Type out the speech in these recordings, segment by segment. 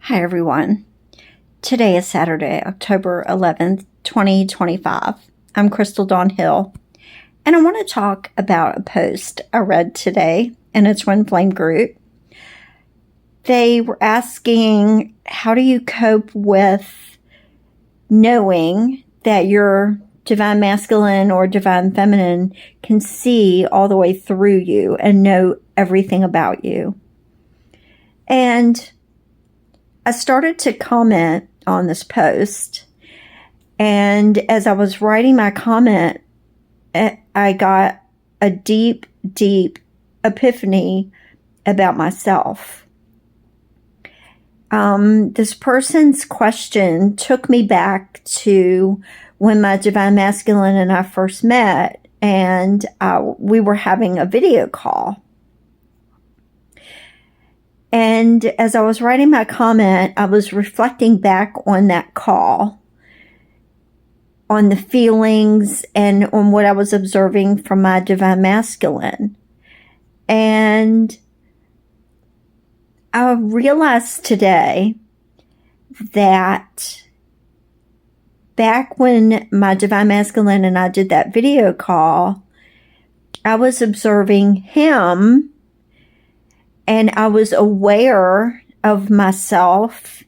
Hi, everyone. Today is Saturday, October 11th, 2025. I'm Crystal Dawn Hill, and I want to talk about a post I read today in a Twin Flame group. They were asking, how do you cope with knowing that your divine masculine or divine feminine can see all the way through you and know everything about you? And I started to comment on this post, and as I was writing my comment, I got a deep, deep epiphany about myself. This person's question took me back to when my divine masculine and I first met, and we were having a video call. And as I was writing my comment, I was reflecting back on that call, on the feelings and on what I was observing from my divine masculine. And I realized today that back when my divine masculine and I did that video call, I was observing him. And I was aware of myself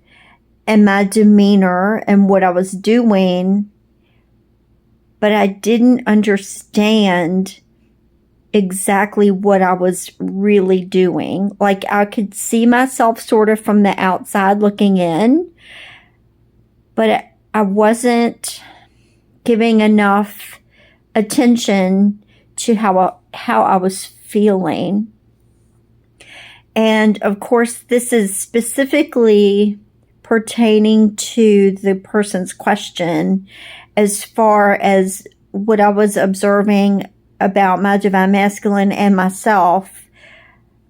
and my demeanor and what I was doing, but I didn't understand exactly what I was really doing. Like, I could see myself sort of from the outside looking in, but I wasn't giving enough attention to how I was feeling. And of course, this is specifically pertaining to the person's question as far as what I was observing about my divine masculine and myself,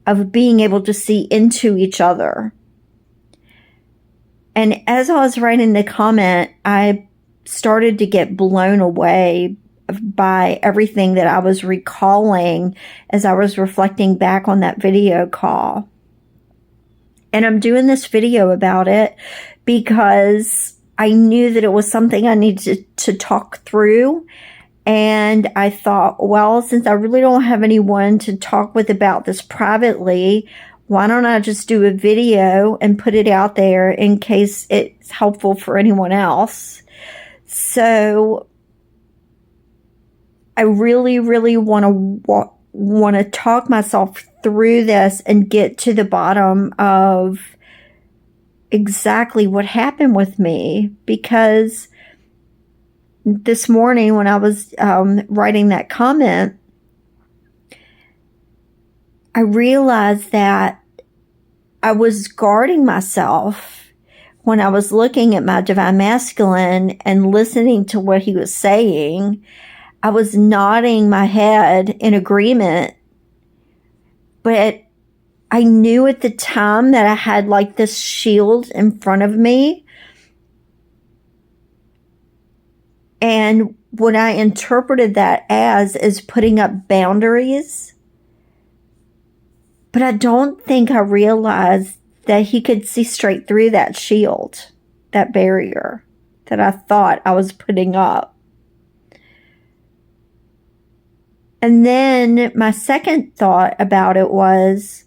of being able to see into each other. And as I was writing the comment, I started to get blown away by everything that I was recalling as I was reflecting back on that video call. And I'm doing this video about it because I knew that it was something I needed to talk through. And I thought, well, since I really don't have anyone to talk with about this privately, why don't I just do a video and put it out there in case it's helpful for anyone else? So I really, really want to talk myself through this and get to the bottom of exactly what happened with me. Because this morning when I was writing that comment, I realized that I was guarding myself when I was looking at my divine masculine and listening to what he was saying. I was nodding my head in agreement, but I knew at the time that I had like this shield in front of me. And what I interpreted that as is putting up boundaries. But I don't think I realized that he could see straight through that shield, that barrier that I thought I was putting up. And then my second thought about it was,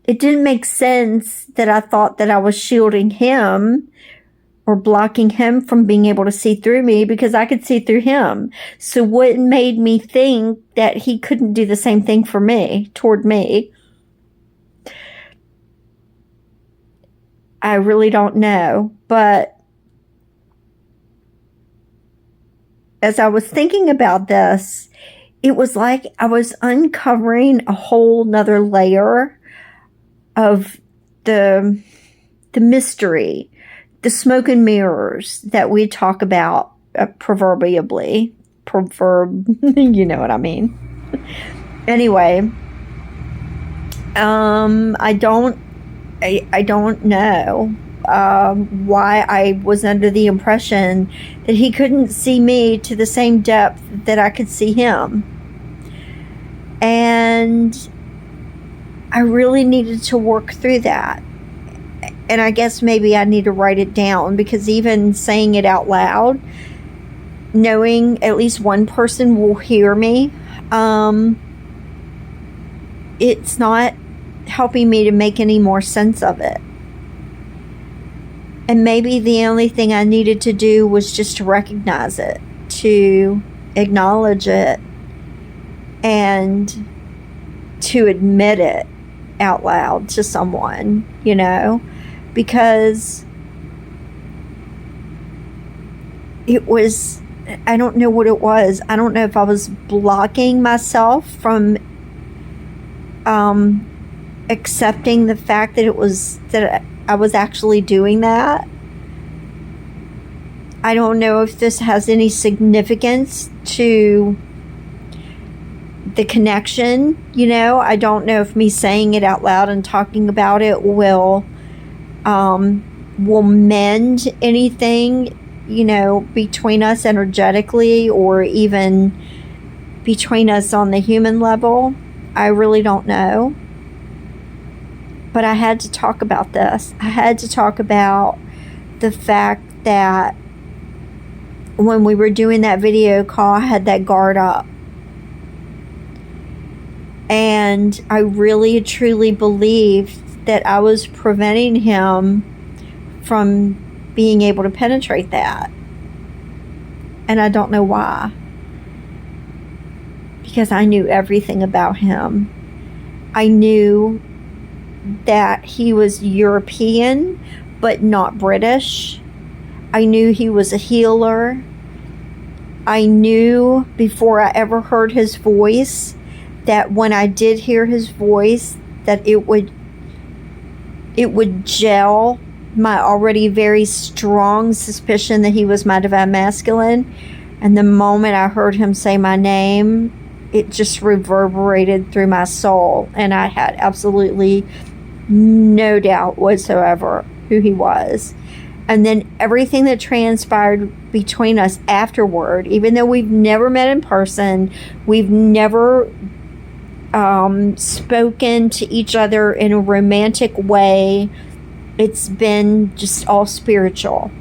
it didn't make sense that I thought that I was shielding him or blocking him from being able to see through me, because I could see through him. So what made me think that he couldn't do the same thing for me, toward me? I really don't know. But as I was thinking about this, it was like I was uncovering a whole nother layer of the mystery, the smoke and mirrors that we talk about proverbially. You know what I mean. Anyway, I don't know why I was under the impression that he couldn't see me to the same depth that I could see him. And I really needed to work through that. And I guess maybe I need to write it down, because even saying it out loud, knowing at least one person will hear me, it's not helping me to make any more sense of it. And maybe the only thing I needed to do was just to recognize it, to acknowledge it, and to admit it out loud to someone, because it was, I don't know what it was. I don't know if I was blocking myself from accepting the fact that I was actually doing that. I don't know if this has any significance to the connection, I don't know if me saying it out loud and talking about it will mend anything, between us energetically, or even between us on the human level. I really don't know. But I had to talk about this. I had to talk about the fact that when we were doing that video call, I had that guard up. And I really, truly believed that I was preventing him from being able to penetrate that. And I don't know why. Because I knew everything about him. I knew that he was European, but not British. I knew he was a healer. I knew before I ever heard his voice that when I did hear his voice, that it would gel my already very strong suspicion that he was my divine masculine. And the moment I heard him say my name, it just reverberated through my soul, and I had absolutely no doubt whatsoever who he was. And then everything that transpired between us afterward, even though we've never met in person, we've never spoken to each other in a romantic way, it's been just all spiritual.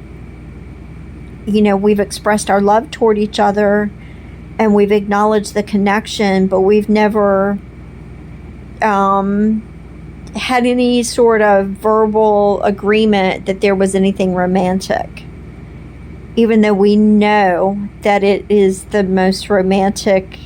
We've expressed our love toward each other, and we've acknowledged the connection, but we've never had any sort of verbal agreement that there was anything romantic, even though we know that it is the most romantic